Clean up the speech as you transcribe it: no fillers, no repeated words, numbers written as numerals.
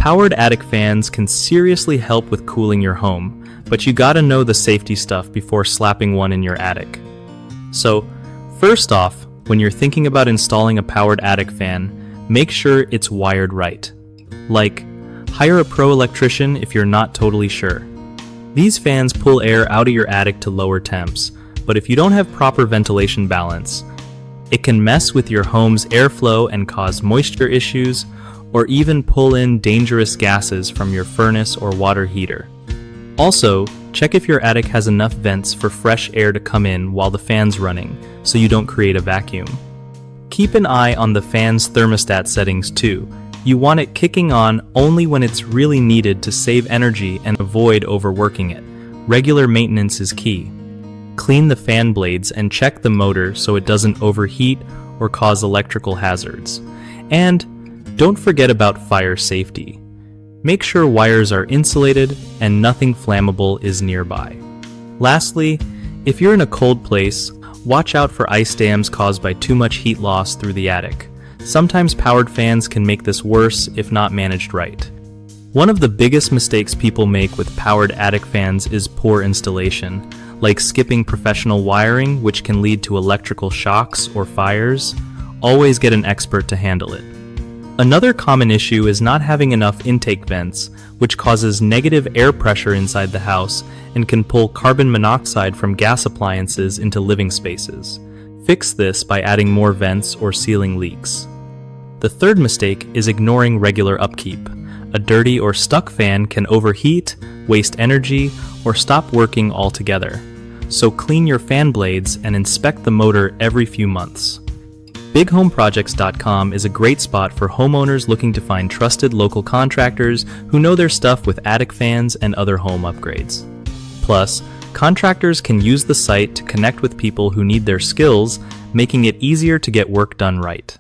Powered attic fans can seriously help with cooling your home, but you gotta know the safety stuff before slapping one in your attic. So, first off, when you're thinking about installing a powered attic fan, make sure it's wired right. Like, hire a pro electrician if you're not totally sure. These fans pull air out of your attic to lower temps, but if you don't have proper ventilation balance, it can mess with your home's airflow and cause moisture issues, or even pull in dangerous gases from your furnace or water heater. Also, check if your attic has enough vents for fresh air to come in while the fan's running, so you don't create a vacuum. Keep an eye on the fan's thermostat settings too. You want it kicking on only when it's really needed to save energy and avoid overworking it. Regular maintenance is key. Clean the fan blades and check the motor so it doesn't overheat or cause electrical hazards. And don't forget about fire safety. Make sure wires are insulated and nothing flammable is nearby. Lastly, if you're in a cold place, watch out for ice dams caused by too much heat loss through the attic. Sometimes powered fans can make this worse if not managed right. One of the biggest mistakes people make with powered attic fans is poor installation, like skipping professional wiring, which can lead to electrical shocks or fires. Always get an expert to handle it. Another common issue is not having enough intake vents, which causes negative air pressure inside the house and can pull carbon monoxide from gas appliances into living spaces. Fix this by adding more vents or sealing leaks. The third mistake is ignoring regular upkeep. A dirty or stuck fan can overheat, waste energy, or stop working altogether. So clean your fan blades and inspect the motor every few months. BigHomeProjects.com is a great spot for homeowners looking to find trusted local contractors who know their stuff with attic fans and other home upgrades. Plus, contractors can use the site to connect with people who need their skills, making it easier to get work done right.